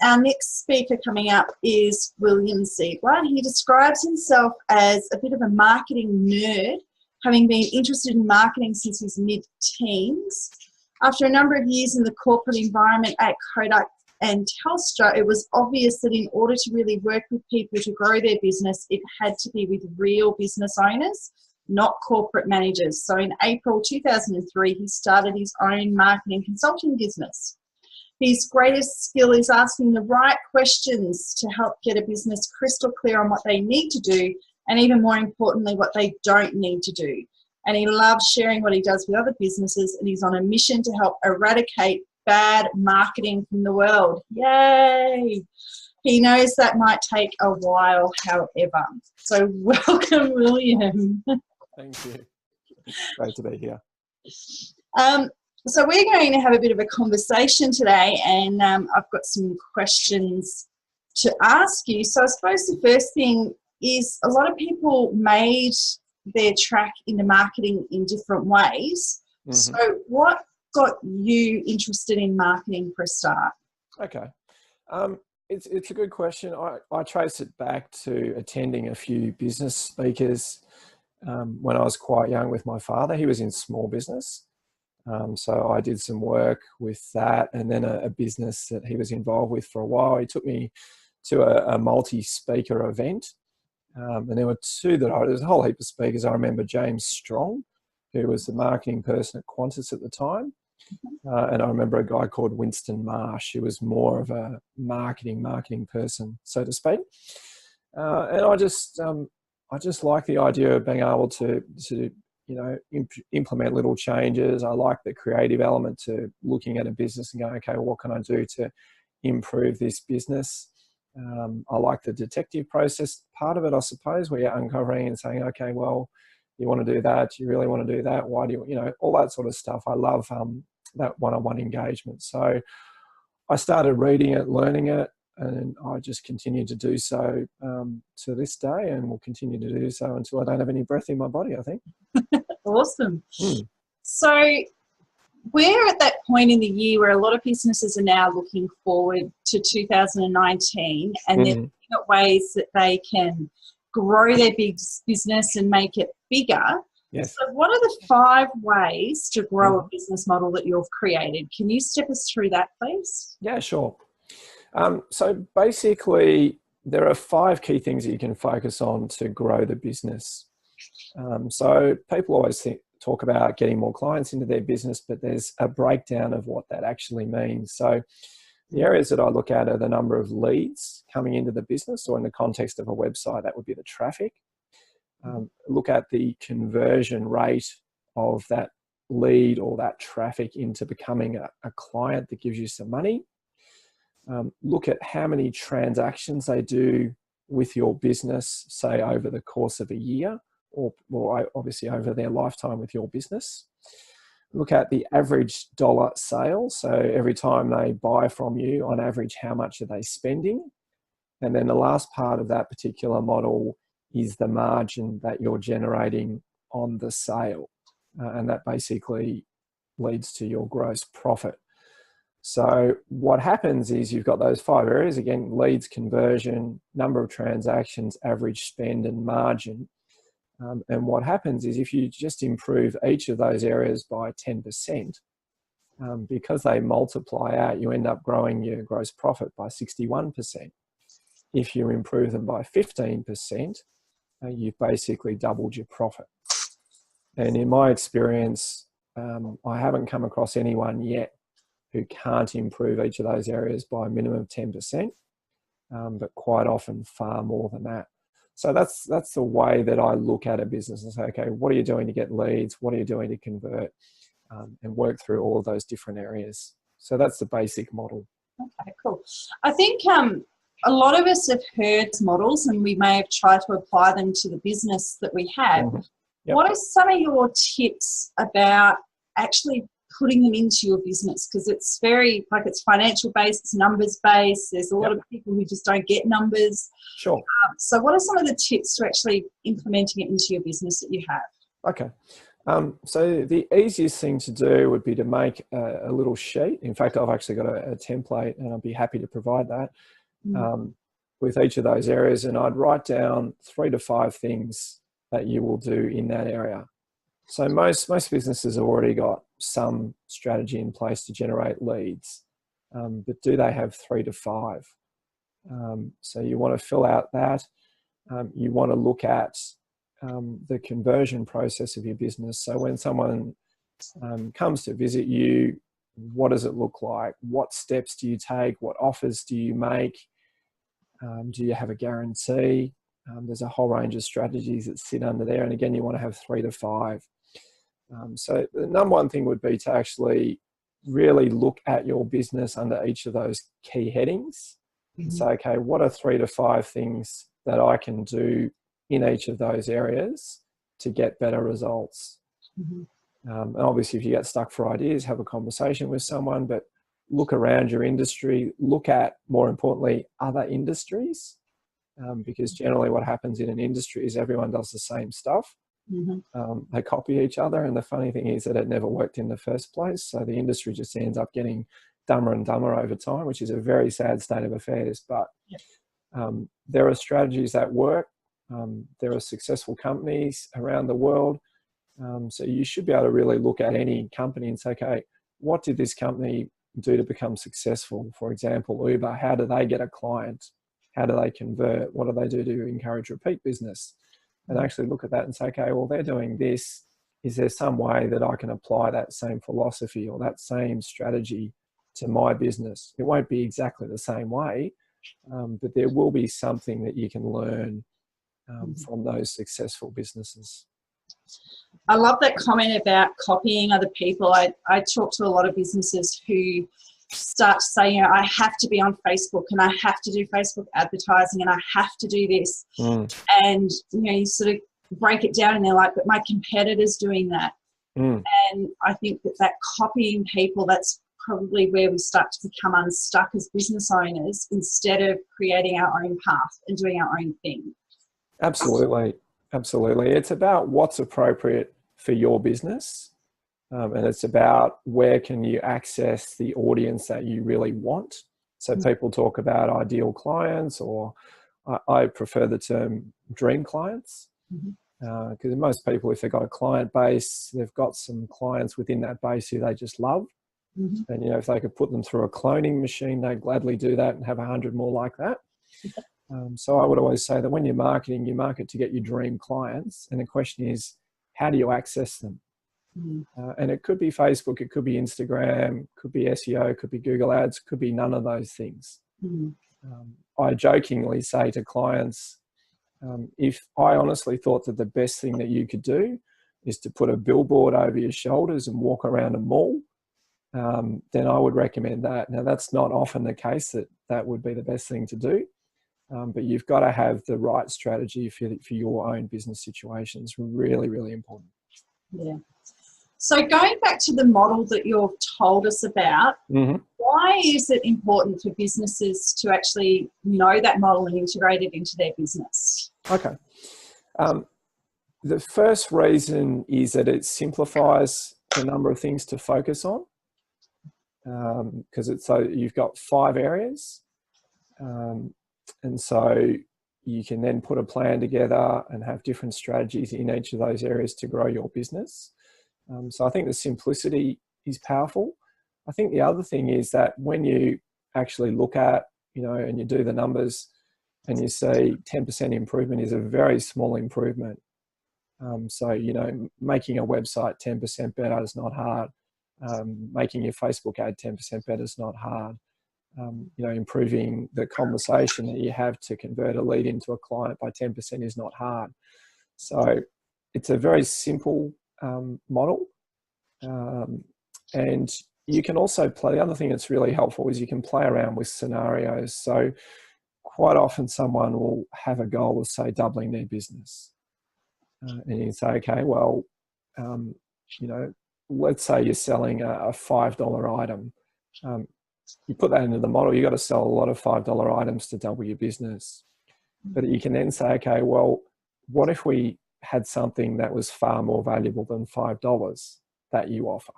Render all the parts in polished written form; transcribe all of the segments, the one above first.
our next speaker coming up is William Siebler. He describes himself as a bit of a marketing nerd, having been interested in marketing since his mid-teens. After a number of years in the corporate environment at Kodak and Telstra, it was obvious that in order to really work with people to grow their business, it had to be with real business owners, not corporate managers. So in April 2003, he started his own marketing consulting business. His greatest skill is asking the right questions to help get a business crystal clear on what they need to do, and even more importantly, what they don't need to do. And he loves sharing what he does with other businesses, and he's on a mission to help eradicate bad marketing from the world. Yay! He knows that might take a while, however. So welcome, William. Thank you. Great to be here. So we're going to have a bit of a conversation today, and I've got some questions to ask you. So I suppose the first thing is, a lot of people made their track into marketing in different ways. Mm-hmm. So what got you interested in marketing for a start? Okay. It's a good question. I trace it back to attending a few business speakers when I was quite young with my father. He was in small business. So I did some work with that, and then a business that he was involved with for a while. He took me to a multi-speaker event. And there were two there's a whole heap of speakers. I remember James Strong, who was the marketing person at Qantas at the time. And I remember a guy called Winston Marsh, who was more of a marketing person, so to speak. And I just like the idea of being able to implement little changes. I like the creative element to looking at a business and going, okay, well, what can I do to improve this business? I like the detective process part of it, I suppose, where you're uncovering and saying, okay, well, you want to do that? You really want to do that? Why do you, all that sort of stuff. I love that one-on-one engagement. So I started reading it, learning it, and I just continue to do so to this day, and will continue to do so until I don't have any breath in my body, I think. Awesome. So we're at that point in the year where a lot of businesses are now looking forward to 2019, and they're looking at ways that they can grow their big business and make it bigger. Yes. So what are the 5 ways to grow a business model that you've created? Can you step us through that, please? Yeah, sure. So basically, there are 5 key things that you can focus on to grow the business. So people always talk about getting more clients into their business, but there's a breakdown of what that actually means. So the areas that I look at are the number of leads coming into the business, or in the context of a website, that would be the traffic. Look at the conversion rate of that lead or that traffic into becoming a client that gives you some money. Look at how many transactions they do with your business, say over the course of a year, or obviously over their lifetime with your business. Look at the average dollar sales. So every time they buy from you, on average, how much are they spending? And then the last part of that particular model is the margin that you're generating on the sale. And that basically leads to your gross profit. So what happens is you've got those 5 areas, again, leads, conversion, number of transactions, average spend, and margin. And what happens is if you just improve each of those areas by 10%, because they multiply out, you end up growing your gross profit by 61%. If you improve them by 15%, you've basically doubled your profit. And in my experience, I haven't come across anyone yet who can't improve each of those areas by a minimum of 10%, but quite often far more than that. So that's the way that I look at a business and say, okay, what are you doing to get leads? What are you doing to convert? And work through all of those different areas. So that's the basic model. Okay, cool. I think a lot of us have heard models, and we may have tried to apply them to the business that we have. Yep. What are some of your tips about actually putting them into your business? Because it's very, it's financial based, it's numbers based. There's a lot of people who just don't get numbers. Sure. So what are some of the tips to actually implementing it into your business that you have? Okay. So the easiest thing to do would be to make a little sheet. In fact, I've actually got a template, and I'd be happy to provide that with each of those areas. And I'd write down 3 to 5 things that you will do in that area. So most businesses have already got some strategy in place to generate leads, but do they have 3 to 5? So you want to fill out that. You want to look at the conversion process of your business. So when someone comes to visit you, what does it look like? What steps do you take? What offers do you make? Do you have a guarantee? There's a whole range of strategies that sit under there. And again, you want to have 3 to 5. So the number one thing would be to actually really look at your business under each of those key headings and say, okay, what are 3 to 5 things that I can do in each of those areas to get better results? And obviously, if you get stuck for ideas, have a conversation with someone, but look around your industry, look at, more importantly, other industries, because generally what happens in an industry is everyone does the same stuff. They copy each other, and the funny thing is that it never worked in the first place. So the industry just ends up getting dumber and dumber over time, which is a very sad state of affairs. But there are strategies that work. There are successful companies around the world. So you should be able to really look at any company and say, okay, what did this company do to become successful? For example, Uber, how do they get a client? How do they convert? What do they do to encourage repeat business? And actually look at that and say, okay, well, they're doing this. Is there some way that I can apply that same philosophy or that same strategy to my business? It won't be exactly the same way, but there will be something that you can learn from those successful businesses. I love that comment about copying other people. I talk to a lot of businesses who start to say, I have to be on Facebook and I have to do Facebook advertising and I have to do this. And, you sort of break it down and they're like, but my competitor's doing that. And I think that copying people, that's probably where we start to become unstuck as business owners instead of creating our own path and doing our own thing. Absolutely. Absolutely. It's about what's appropriate for your business. And it's about where can you access the audience that you really want. So people talk about ideal clients, or I prefer the term dream clients. Because most people, if they've got a client base, they've got some clients within that base who they just love. And, if they could put them through a cloning machine, they'd gladly do that and have 100 more like that. So I would always say that when you're marketing, you market to get your dream clients. And the question is, how do you access them? And it could be Facebook, it could be Instagram, could be SEO, could be Google Ads, could be none of those things. I jokingly say to clients, if I honestly thought that the best thing that you could do is to put a billboard over your shoulders and walk around a mall, then I would recommend that. Now, that's not often the case that would be the best thing to do. But you've got to have the right strategy for your own business situation. It's really, really important. Yeah. So going back to the model that you've told us about, why is it important for businesses to actually know that model and integrate it into their business? Okay. The first reason is that it simplifies the number of things to focus on, because so you've got 5 areas. And so you can then put a plan together and have different strategies in each of those areas to grow your business. So I think the simplicity is powerful. I think the other thing is that when you actually look at, and you do the numbers and you see 10% improvement is a very small improvement. So, making a website 10% better is not hard. Making your Facebook ad 10% better is not hard. Improving the conversation that you have to convert a lead into a client by 10% is not hard. So it's a very simple model. And you can also play, the other thing that's really helpful is you can play around with scenarios. So quite often someone will have a goal of, say, doubling their business. And you can say, okay, well, let's say you're selling a $5 item. You put that into the model, you've got to sell a lot of $5 items to double your business. But you can then say, okay, well, what if we had something that was far more valuable than $5 that you offer.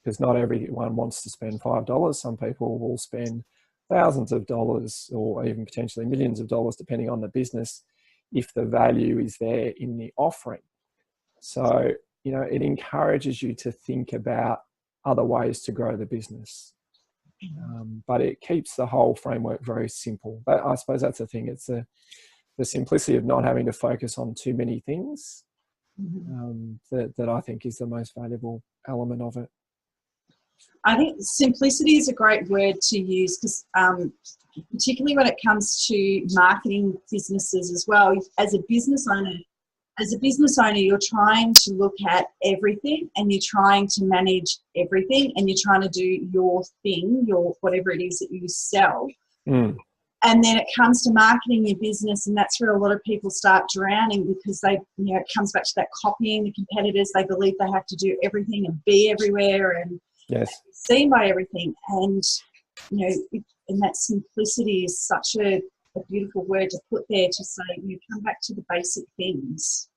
Because not everyone wants to spend $5. Some people will spend thousands of dollars or even potentially millions of dollars, depending on the business, if the value is there in the offering. So, you know, it encourages you to think about other ways to grow the business. But it keeps the whole framework very simple. But I suppose that's the thing. It's the simplicity of not having to focus on too many things that I think is the most valuable element of it. I think simplicity is a great word to use, because particularly when it comes to marketing businesses as well. As a business owner, you're trying to look at everything, and you're trying to manage everything, and you're trying to do your thing, your whatever it is that you sell. And then it comes to marketing your business, and that's where a lot of people start drowning, because they, you know, it comes back to that copying the competitors. They believe they have to do everything and be everywhere and Yes. be seen by everything. And, you know, and that simplicity is such a beautiful word to put there, to say, you come back to the basic things.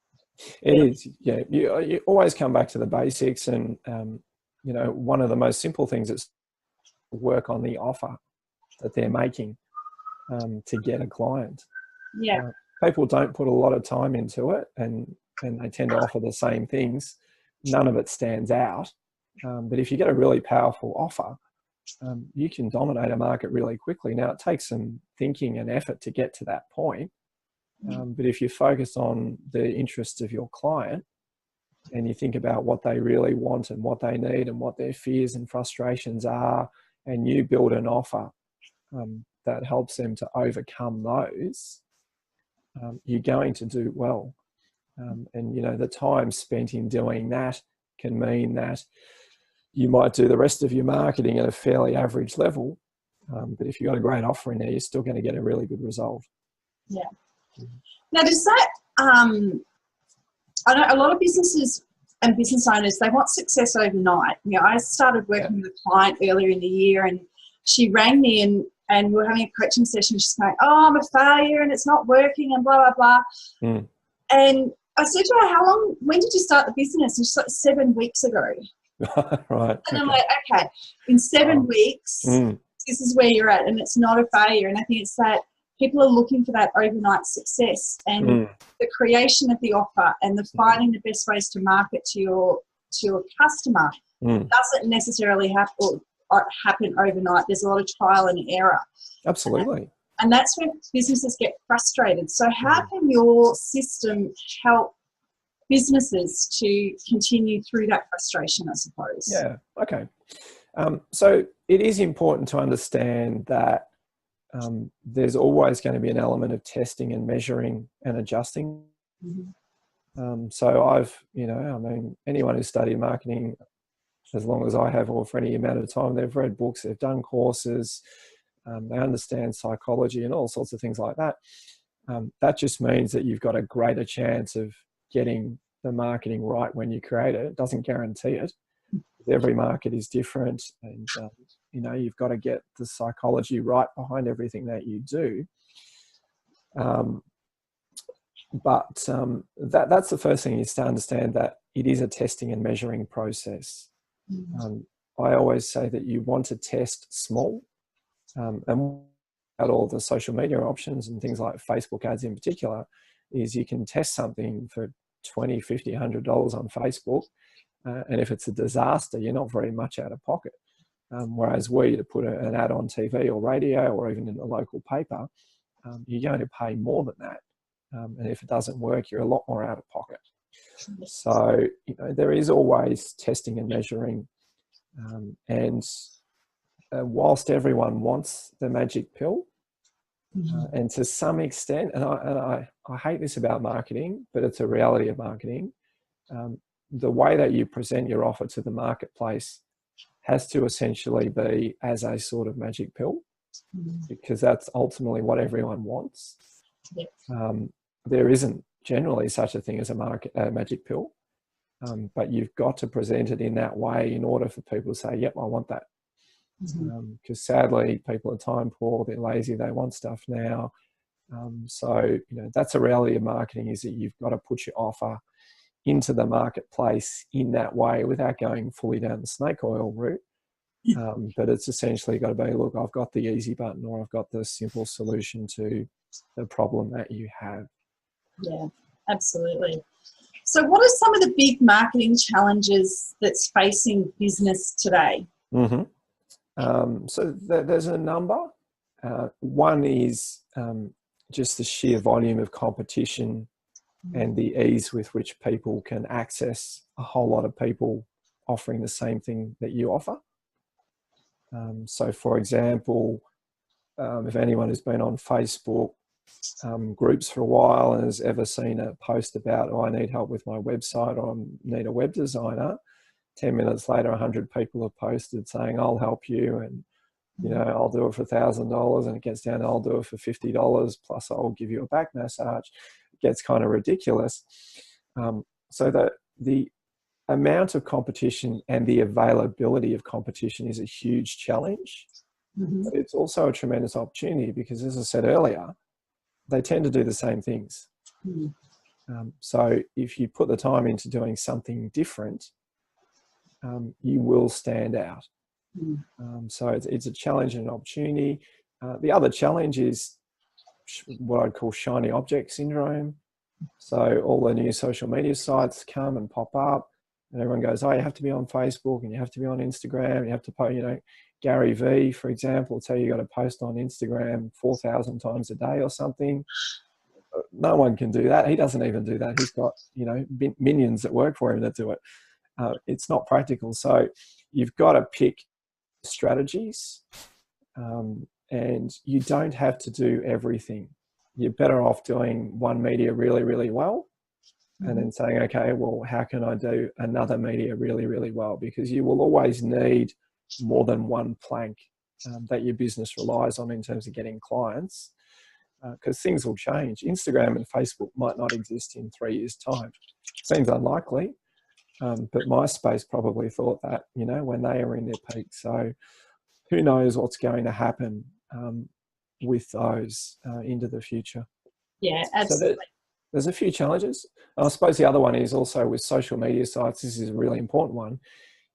It is, yeah. You always come back to the basics, and you know, one of the most simple things is work on the offer that they're making to get a client. Yeah. People don't put a lot of time into it, and they tend to offer the same things. None of it stands out. But if you get a really powerful offer, you can dominate a market really quickly. Now, it takes some thinking and effort to get to that point. But if you focus on the interests of your client, and you think about what they really want and what they need and what their fears and frustrations are, and you build an offer that helps them to overcome those, you're going to do well. And, you know, the time spent in doing that can mean that you might do the rest of your marketing at a fairly average level. But if you've got a great offer in there, you're still going to get a really good result. Yeah. Now, does that, I know a lot of businesses and business owners, they want success overnight. You know, I started working with a client earlier in the year, and she rang me and we were having a coaching session. She's going, oh, I'm a failure and it's not working and blah, blah, blah. And I said to her, when did you start the business? And she's like, 7 weeks ago. Right. And I'm like, okay, in 7 weeks, this is where you're at, and it's not a failure. And I think it's that people are looking for that overnight success, and the creation of the offer and the finding the best ways to market to your customer doesn't necessarily happen overnight. There's a lot of trial and error. Absolutely. And that's where businesses get frustrated. So how can your system help businesses to continue through that frustration, I suppose? Yeah, okay. So it is important to understand that there's always going to be an element of testing and measuring and adjusting. So anyone who's studied marketing as long as I have, or for any amount of time, they've read books, they've done courses, they understand psychology and all sorts of things like that. That just means that you've got a greater chance of getting the marketing right when you create it. It doesn't guarantee it. Every market is different, and you've got to get the psychology right behind everything that you do. But that's the first thing, is to understand that it is a testing and measuring process. I always say that you want to test small, and at all the social media options and things like Facebook ads in particular, is you can test something for $20, $50, $100 on Facebook. And if it's a disaster, you're not very much out of pocket. Whereas to put an ad on TV or radio or even in a local paper, you're going to pay more than that. And if it doesn't work, you're a lot more out of pocket. So, there is always testing and measuring. And whilst everyone wants the magic pill, and to some extent, and I hate this about marketing, but it's a reality of marketing, the way that you present your offer to the marketplace has to essentially be as a sort of magic pill, because that's ultimately what everyone wants. There isn't generally such a thing as a magic pill, but you've got to present it in that way in order for people to say, yep, I want that. Because sadly, people are time poor, they're lazy, they want stuff now. So, you know, that's a reality of marketing, is that you've got to put your offer into the marketplace in that way without going fully down the snake oil route. But it's essentially got to be, look, I've got the easy button, or I've got the simple solution to the problem that you have. Yeah, absolutely. So what are some of the big marketing challenges that's facing business today? So there's a number. One is just the sheer volume of competition and the ease with which people can access a whole lot of people offering the same thing that you offer. So, for example, if anyone has been on Facebook groups for a while and has ever seen a post about, oh, I need help with my website, or I need a web designer, 10 minutes later, 100 people have posted saying, I'll help you, and, you know, I'll do it for $1,000, and it gets down to, I'll do it for $50, plus I'll give you a back massage. It gets kind of ridiculous. So that the amount of competition and the availability of competition is a huge challenge. But it's also a tremendous opportunity, because, as I said earlier, they tend to do the same things. So if you put the time into doing something different, you will stand out. So it's a challenge and an opportunity. The other challenge is what I'd call shiny object syndrome. So all the new social media sites come and pop up, and everyone goes, oh, you have to be on Facebook, and you have to be on Instagram, you have to post, you know, Gary V, for example, will tell you got to post on Instagram 4,000 times a day or something. No one can do that. He doesn't even do that. He's got, you know, minions that work for him that do it. It's not practical. So you've got to pick strategies, and you don't have to do everything. You're better off doing one media really, really well, and then saying, okay, well, how can I do another media really, really well? Because you will always need more than one plank that your business relies on in terms of getting clients, because things will change. Instagram and Facebook might not exist in 3 years' time. Seems unlikely, but MySpace probably thought that, you know, when they were in their peak. So who knows what's going to happen with those into the future. Yeah, absolutely. So there's a few challenges. I suppose the other one is also with social media sites, this is a really important one,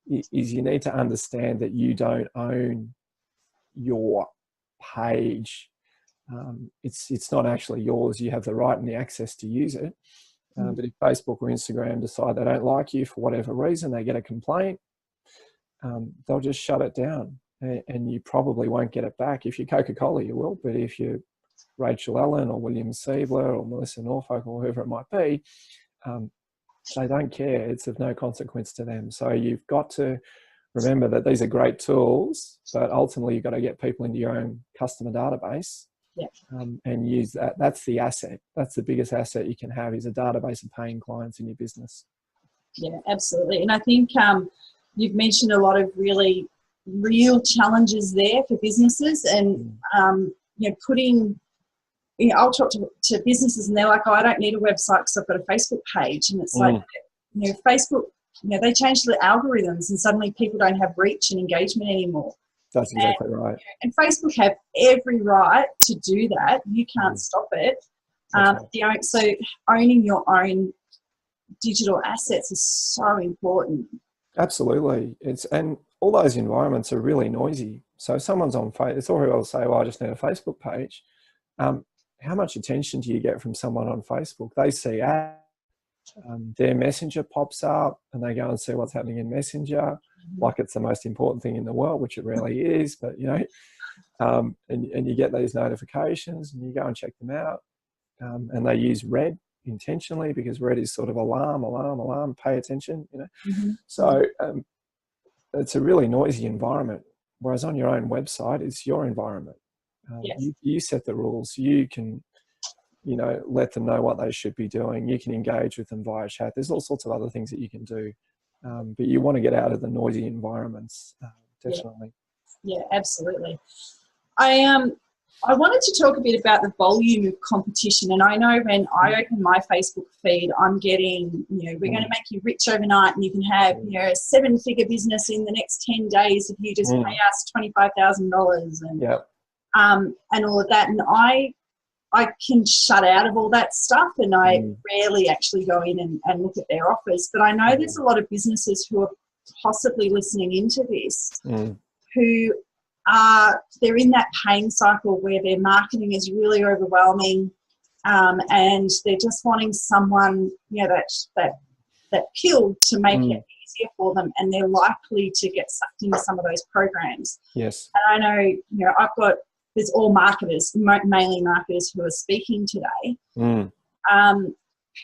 is you need to understand that you don't own your page. It's not actually yours. You have the right and the access to use it. But if Facebook or Instagram decide they don't like you for whatever reason, they get a complaint, they'll just shut it down, and you probably won't get it back. If you're Coca-Cola, you will, but if you're Rachel Allan or William Siebler or Melissa Norfolk or whoever it might be, they don't care. It's of no consequence to them. So you've got to remember that these are great tools, but ultimately you've got to get people into your own customer database. And use that. That's the asset. That's the biggest asset you can have, is a database of paying clients in your business. Yeah, absolutely. And I think you've mentioned a lot of really real challenges there for businesses, and you know, putting, you know, I'll talk to businesses and they're like, oh, I don't need a website because I've got a Facebook page. And it's like, you know, Facebook, you know, they changed the algorithms and suddenly people don't have reach and engagement anymore. That's exactly right. And Facebook have every right to do that. You can't stop it. Right. So owning your own digital assets is so important. Absolutely. And all those environments are really noisy. So if someone's on Facebook, it's all very well to say, well, I just need a Facebook page. How much attention do you get from someone on Facebook? They see ads, their messenger pops up, and they go and see what's happening in Messenger, like it's the most important thing in the world, which it really is, but, you know, and you get these notifications and you go and check them out, and they use red intentionally, because red is sort of alarm, pay attention, you know. So it's a really noisy environment, whereas on your own website, it's your environment. You set the rules. You can, you know, let them know what they should be doing. You can engage with them via chat. There's all sorts of other things that you can do, but you want to get out of the noisy environments, definitely. Yeah, absolutely. I wanted to talk a bit about the volume of competition, and I know when I open my Facebook feed, I'm getting, you know, we're going to make you rich overnight, and you can have, you know, a 7-figure business in the next 10 days if you just pay us $25,000 and all of that. And I can shut out of all that stuff, and I rarely actually go in and look at their offers. But I know there's a lot of businesses who are possibly listening into this who they're in that pain cycle where their marketing is really overwhelming, and they're just wanting someone, you know, that pill to make it easier for them, and they're likely to get sucked into some of those programs. Yes. And I know, you know, there's all marketers, mainly marketers, who are speaking today.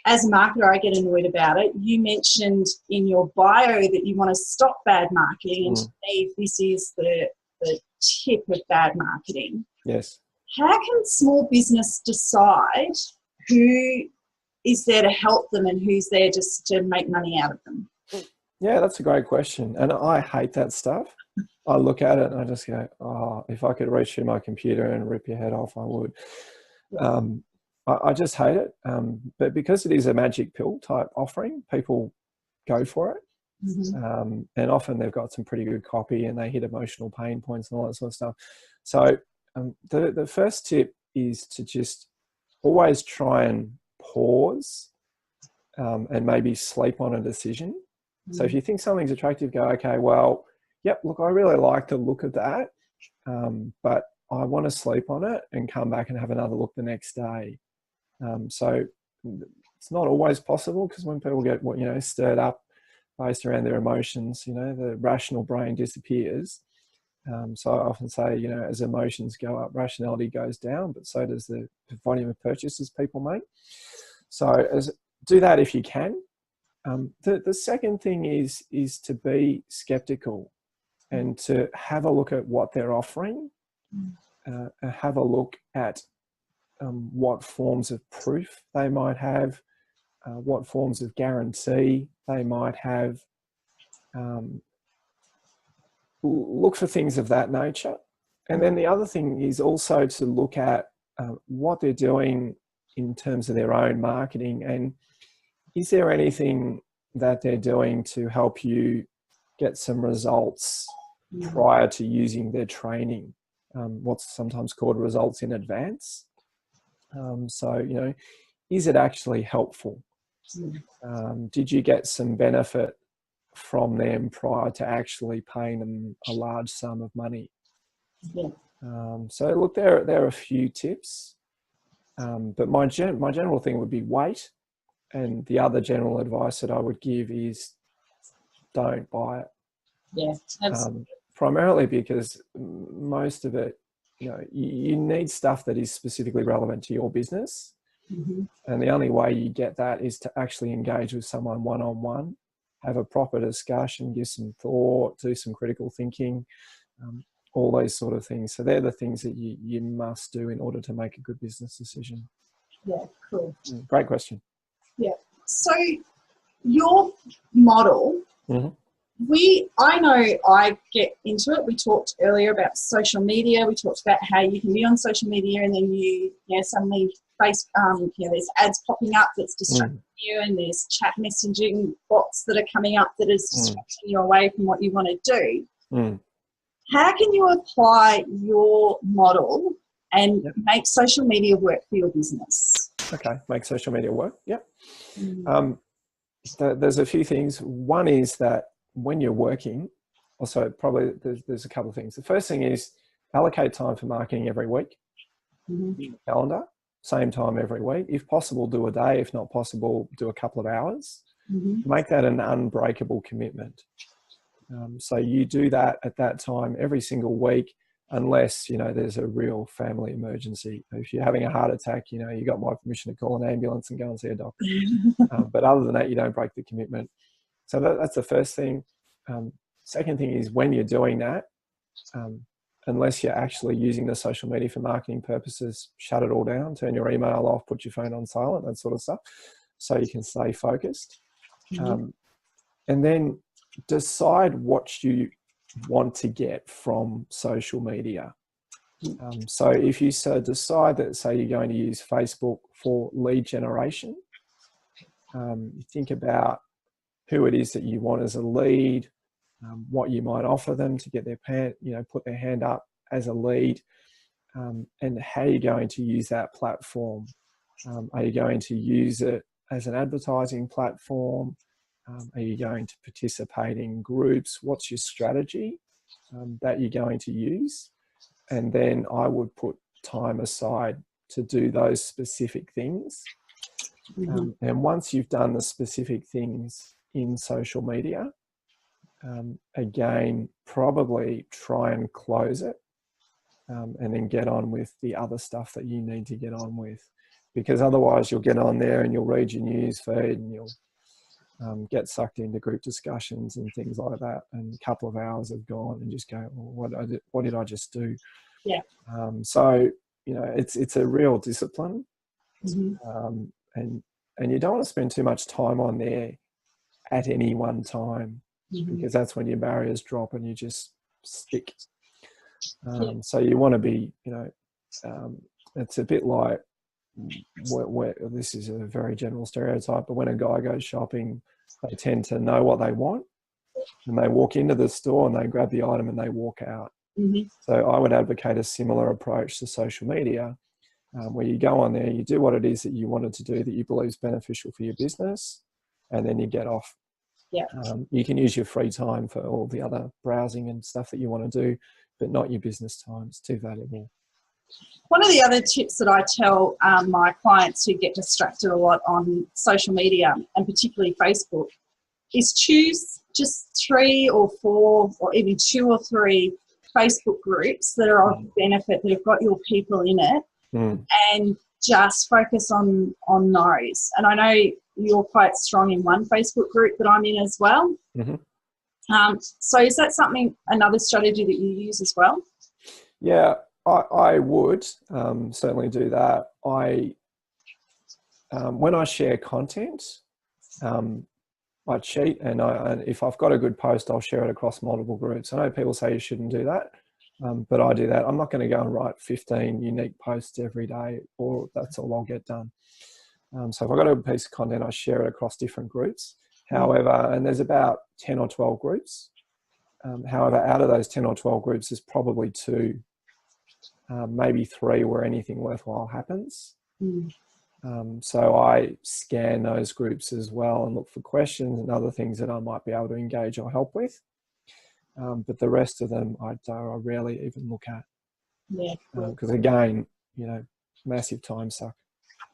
As a marketer, I get annoyed about it. You mentioned in your bio that you want to stop bad marketing, and to me, this is the tip of bad marketing. Yes. How can small business decide who is there to help them and who's there just to make money out of them? Yeah, that's a great question. And I hate that stuff. I look at it and I just go, oh, if I could reach through my computer and rip your head off, I would. I just hate it. But because it is a magic pill type offering, people go for it. And often they've got some pretty good copy and they hit emotional pain points and all that sort of stuff. So the first tip is to just always try and pause and maybe sleep on a decision. So if you think something's attractive, go, okay, well, yep, look, I really like the look of that, but I want to sleep on it and come back and have another look the next day. So it's not always possible, because when people get, you know, stirred up based around their emotions, you know, the rational brain disappears. So I often say, you know, as emotions go up, rationality goes down, but so does the volume of purchases people make. So do that if you can. The second thing is to be skeptical and to have a look at what they're offering, and have a look at what forms of proof they might have, what forms of guarantee they might have. Look for things of that nature. And then the other thing is also to look at what they're doing in terms of their own marketing, and is there anything that they're doing to help you get some results prior to using their training, what's sometimes called results in advance. So, you know, is it actually helpful? Did you get some benefit from them prior to actually paying them a large sum of money? So look, there are a few tips, but my general thing would be wait. And the other general advice that I would give is don't buy it. Primarily because most of it, you know, you need stuff that is specifically relevant to your business. And the only way you get that is to actually engage with someone one-on-one, have a proper discussion, give some thought, do some critical thinking, all those sort of things. So they're the things that you must do in order to make a good business decision. Yeah, cool. Great question. Yeah. So your model, I know I get into it. We talked earlier about social media. We talked about how you can be on social media and then you know, suddenly face, you know, there's ads popping up that's distracting you, and there's chat messaging bots that are coming up that is distracting you away from what you want to do. How can you apply your model and make social media work for your business? Okay, make social media work. Yep. There's a few things. One is that when you're working, also probably there's a couple of things. The first thing is allocate time for marketing every week. Calendar, same time every week. If possible, do a day. If not possible, do a couple of hours. Make that an unbreakable commitment. So you do that at that time every single week, unless, you know, there's a real family emergency. If you're having a heart attack, you know, you got my permission to call an ambulance and go and see a doctor. But other than that, you don't break the commitment. So that's the first thing. Second thing is, when you're doing that, unless you're actually using the social media for marketing purposes, shut it all down, turn your email off, put your phone on silent, that sort of stuff, so you can stay focused. And then decide what you want to get from social media. So if you decide that, say, you're going to use Facebook for lead generation, you think about who it is that you want as a lead, what you might offer them to get their put their hand up as a lead, and how you're going to use that platform. Are you going to use it as an advertising platform? Are you going to participate in groups? What's your strategy that you're going to use? And then I would put time aside to do those specific things. And once you've done the specific things in social media, again, probably try and close it, and then get on with the other stuff that you need to get on with. Because otherwise you'll get on there and you'll read your news feed and you'll get sucked into group discussions and things like that. And a couple of hours have gone and just go, well, what did I just do? Yeah. So, you know, it's a real discipline. And you don't want to spend too much time on there at any one time, because that's when your barriers drop and you just stick. So you want to be, you know, it's a bit like, this is a very general stereotype, but when a guy goes shopping, they tend to know what they want, and they walk into the store and they grab the item and they walk out. So I would advocate a similar approach to social media, where you go on there, you do what it is that you wanted to do that you believe is beneficial for your business, and then you get off. You can use your free time for all the other browsing and stuff that you want to do, but not your business time. It's too valuable. One of the other tips that I tell my clients who get distracted a lot on social media, and particularly Facebook, is choose just 3 or 4 or even 2 or 3 Facebook groups that are of benefit, that have got your people in it, and just focus on those. And I know you're quite strong in one Facebook group that I'm in as well. So is that another strategy that you use as well? Yeah, I would certainly do that. When I share content, I cheat, and if I've got a good post, I'll share it across multiple groups. I know people say you shouldn't do that, but I do that. I'm not going to go and write 15 unique posts every day, or that's all I'll get done. So if I've got a piece of content, I share it across different groups. However, and there's about 10 or 12 groups. However, out of those 10 or 12 groups, there's probably 2, maybe 3 where anything worthwhile happens. So I scan those groups as well and look for questions and other things that I might be able to engage or help with. But the rest of them, I rarely even look at. Yeah. Because again, you know, massive time suck.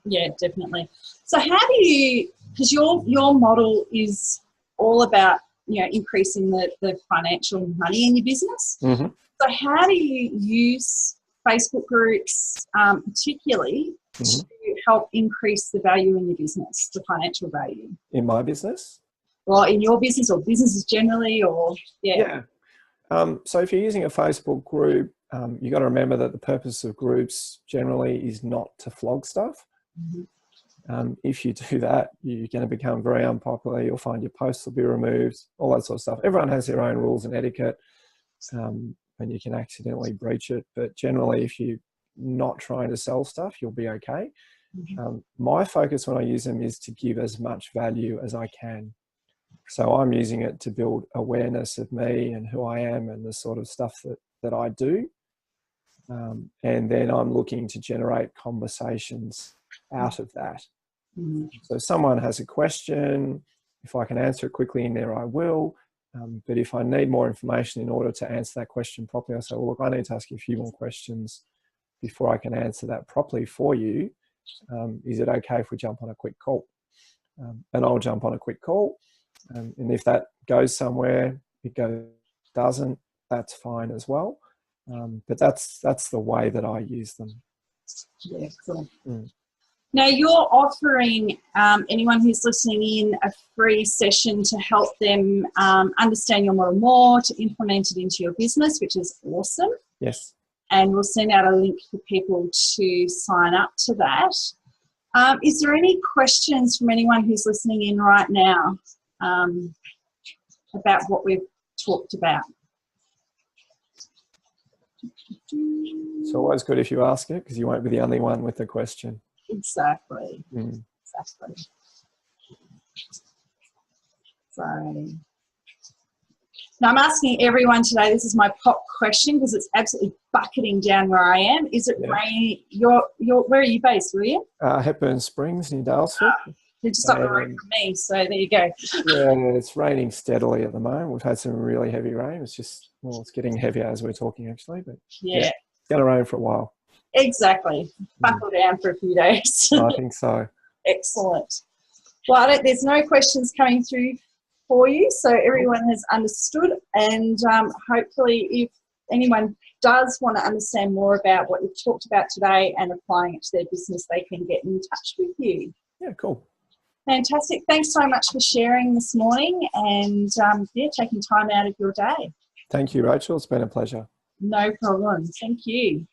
Yeah, definitely. So how do you, because your model is all about, you know, increasing the financial money in your business. So how do you use Facebook groups particularly to help increase the value in your business, the financial value? In my business? Well, in your business or businesses generally, or so if you're using a Facebook group, you've got to remember that the purpose of groups generally is not to flog stuff. If you do that, you're going to become very unpopular. You'll find your posts will be removed, all that sort of stuff. Everyone has their own rules and etiquette, and you can accidentally breach it. But generally, if you're not trying to sell stuff, you'll be okay. My focus when I use them is to give as much value as I can. So I'm using it to build awareness of me and who I am and the sort of stuff that I do. And then I'm looking to generate conversations out of that. So if someone has a question, if I can answer it quickly in there, I will. But if I need more information in order to answer that question properly, I say, well, look, I need to ask you a few more questions before I can answer that properly for you. Is it okay if we jump on a quick call? And I'll jump on a quick call. And if that goes somewhere, doesn't, that's fine as well. But that's the way that I use them. Yeah, cool. Now you're offering anyone who's listening in a free session to help them understand your model more, to implement it into your business, which is awesome. Yes. And we'll send out a link for people to sign up to that. Is there any questions from anyone who's listening in right now about what we've talked about? It's always good if you ask it, because you won't be the only one with a question. Exactly. Exactly. So, Now, I'm asking everyone today, this is my pop question because it's absolutely bucketing down where I am. Is it raining? Where are you based, William? Hepburn Springs near Dalesford. You're just up the road from me, so there you go. Yeah, it's raining steadily at the moment. We've had some really heavy rain. It's just, well, it's getting heavier as we're talking actually, but yeah it's going to rain for a while. Exactly. Buckle down for a few days. I think so. Excellent. Well, there's no questions coming through for you, so everyone has understood, and hopefully if anyone does want to understand more about what you've talked about today and applying it to their business, they can get in touch with you. Yeah, cool. Fantastic. Thanks so much for sharing this morning and taking time out of your day. Thank you, Rachel. It's been a pleasure. No problem. Thank you.